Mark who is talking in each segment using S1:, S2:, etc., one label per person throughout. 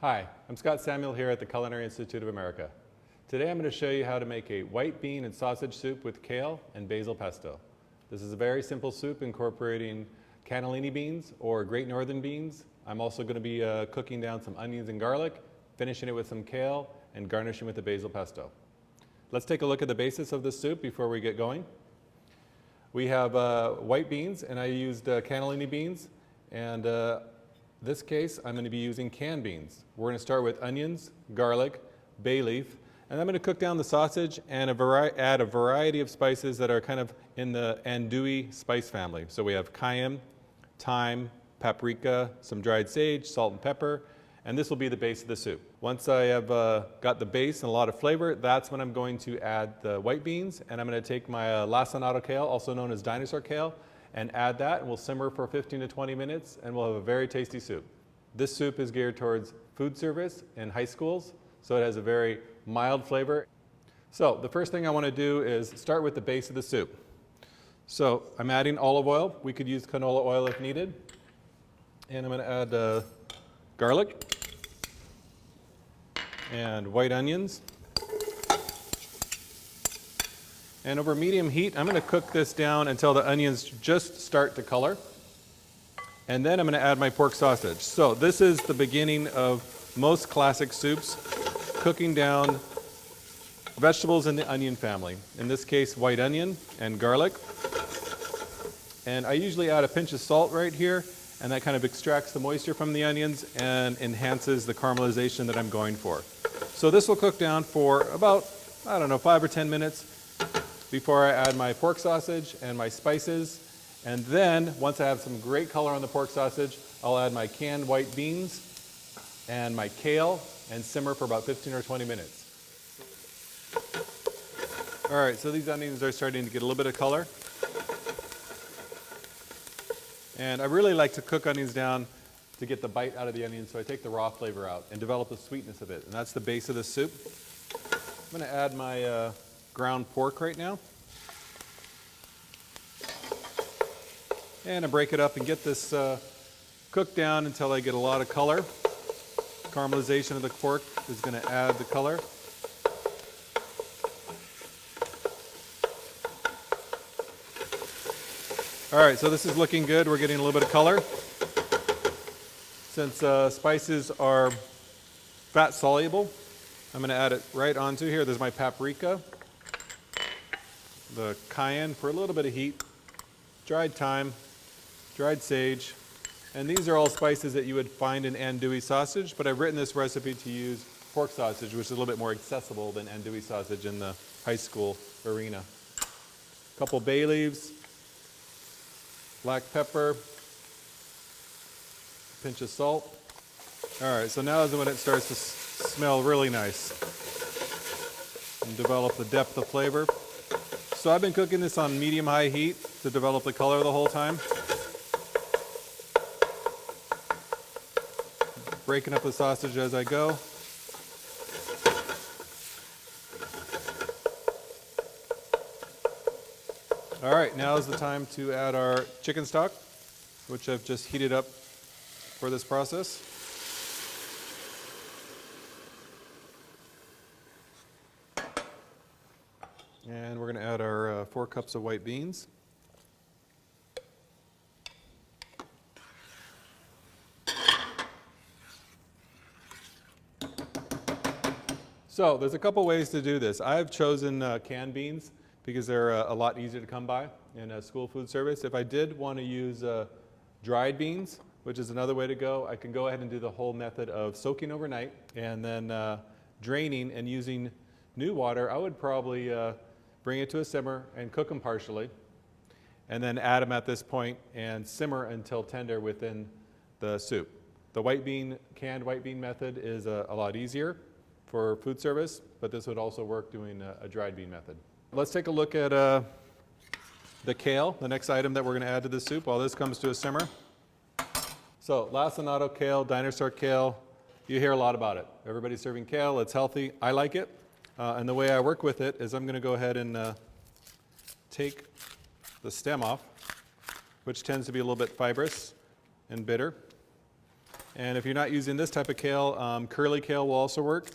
S1: Hi, I'm Scott Samuel here at the Culinary Institute of America. Today I'm going to show you how to make a white bean and sausage soup with kale and basil pesto. This is a very simple soup incorporating cannellini beans or Great Northern beans. I'm also going to be cooking down some onions and garlic, finishing it with some kale, and garnishing with the basil pesto. Let's take a look at the basis of this soup before we get going. We have white beans, and I used cannellini beans, and this case I'm going to be using canned beans. We're going to start with onions, garlic, bay leaf, and I'm going to cook down the sausage and add a variety of spices that are kind of in the andouille spice family. So we have cayenne, thyme, paprika, some dried sage, salt and pepper, and this will be the base of the soup. Once I have got the base and a lot of flavor, that's when I'm going to add the white beans, and I'm going to take my lacinato kale, also known as dinosaur kale, and add that, and we'll simmer for 15 to 20 minutes, and we'll have a very tasty soup. This soup is geared towards food service in high schools, so it has a very mild flavor. So the first thing I want to do is start with the base of the soup. So I'm adding olive oil. We could use canola oil if needed. And I'm going to add garlic and white onions. And over medium heat, I'm going to cook this down until the onions just start to color. And then I'm going to add my pork sausage. So this is the beginning of most classic soups, cooking down vegetables in the onion family. In this case, white onion and garlic. And I usually add a pinch of salt right here, and that kind of extracts the moisture from the onions and enhances the caramelization that I'm going for. So this will cook down for about, 5 or 10 minutes before I add my pork sausage and my spices. And then, once I have some great color on the pork sausage, I'll add my canned white beans and my kale and simmer for about 15 or 20 minutes. All right, so these onions are starting to get a little bit of color. And I really like to cook onions down to get the bite out of the onion, so I take the raw flavor out and develop the sweetness of it. And that's the base of the soup. I'm going to add my ground pork right now. And I break it up and get this cooked down until I get a lot of color. Caramelization of the pork is going to add the color. All right, so this is looking good. We're getting a little bit of color. Since spices are fat soluble, I'm going to add it right onto here. There's my paprika, the cayenne for a little bit of heat, dried thyme, dried sage, and these are all spices that you would find in andouille sausage, but I've written this recipe to use pork sausage, which is a little bit more accessible than andouille sausage in the high school arena. A couple bay leaves, black pepper, pinch of salt. All right, so now is when it starts to smell really nice and develop the depth of flavor. So I've been cooking this on medium-high heat to develop the color the whole time. Breaking up the sausage as I go. All right, now is the time to add our chicken stock, which I've just heated up for this process. And we're going to add our 4 cups of white beans. So there's a couple ways to do this. I've chosen canned beans because they're a lot easier to come by in school food service. If I did want to use dried beans, which is another way to go, I can go ahead and do the whole method of soaking overnight and then draining and using new water. I would probably bring it to a simmer and cook them partially, and then add them at this point and simmer until tender within the soup. The canned white bean method is a lot easier for food service, but this would also work doing a dried bean method. Let's take a look at the kale, the next item that we're going to add to the soup while this comes to a simmer. So lacinato kale, dinosaur kale, you hear a lot about it. Everybody's serving kale, it's healthy. I like it. And the way I work with it is I'm going to go ahead and take the stem off, which tends to be a little bit fibrous and bitter. And if you're not using this type of kale, curly kale will also work.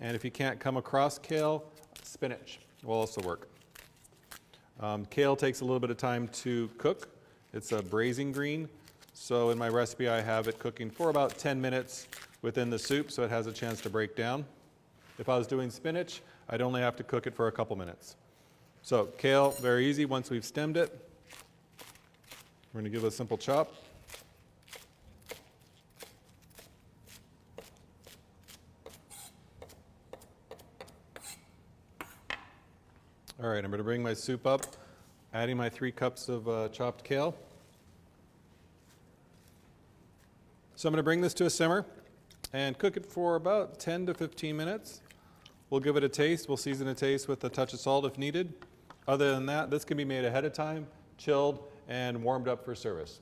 S1: And if you can't come across kale, spinach will also work. Kale takes a little bit of time to cook. It's a braising green. So in my recipe, I have it cooking for about 10 minutes within the soup so it has a chance to break down. If I was doing spinach, I'd only have to cook it for a couple minutes. So kale, very easy once we've stemmed it. We're going to give it a simple chop. All right, I'm going to bring my soup up, adding my 3 cups of chopped kale. So I'm going to bring this to a simmer and cook it for about 10 to 15 minutes. We'll give it a taste. We'll season a taste with a touch of salt if needed. Other than that, this can be made ahead of time, chilled, and warmed up for service.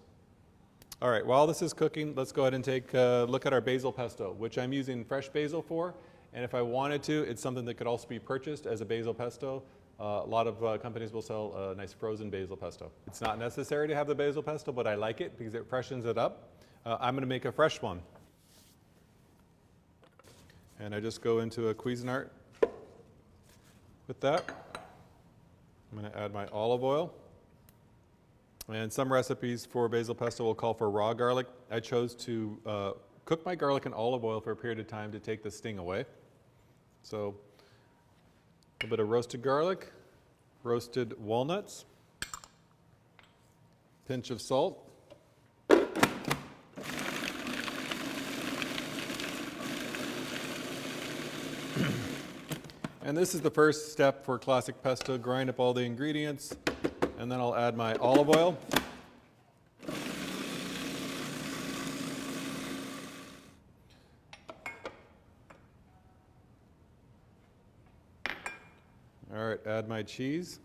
S1: All right, while this is cooking, let's go ahead and take a look at our basil pesto, which I'm using fresh basil for. And if I wanted to, it's something that could also be purchased as a basil pesto. A lot of companies will sell a nice frozen basil pesto. It's not necessary to have the basil pesto, but I like it because it freshens it up. I'm going to make a fresh one. And I just go into a Cuisinart with that. I'm going to add my olive oil. And some recipes for basil pesto will call for raw garlic. I chose to cook my garlic in olive oil for a period of time to take the sting away. So a little bit of roasted garlic, roasted walnuts, pinch of salt. And this is the first step for classic pesto. Grind up all the ingredients, and then I'll add my olive oil. All right, add my cheese,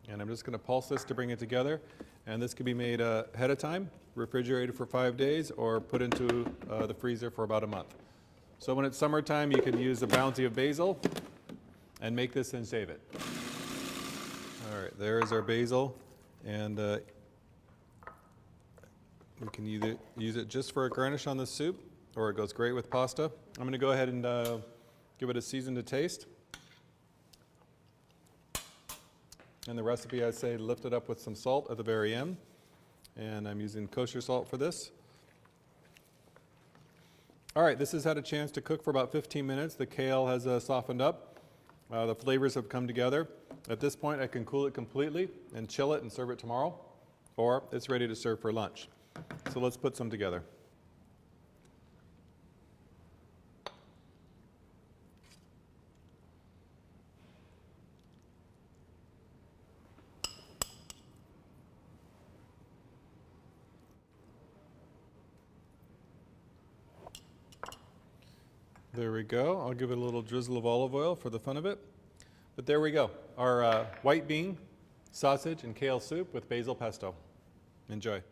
S1: and I'm just going to pulse this to bring it together. And this can be made ahead of time, refrigerated for 5 days, or put into the freezer for about a month. So when it's summertime, you can use a bounty of basil and make this and save it. All right, there's our basil, and we can either use it just for a garnish on the soup, or it goes great with pasta. I'm going to go ahead and give it a season to taste. In the recipe, I say lift it up with some salt at the very end, and I'm using kosher salt for this. All right, this has had a chance to cook for about 15 minutes. The kale has softened up. The flavors have come together. At this point, I can cool it completely and chill it and serve it tomorrow, or it's ready to serve for lunch. So let's put some together. There we go. I'll give it a little drizzle of olive oil for the fun of it. But there we go. Our white bean, sausage, and kale soup with basil pesto. Enjoy.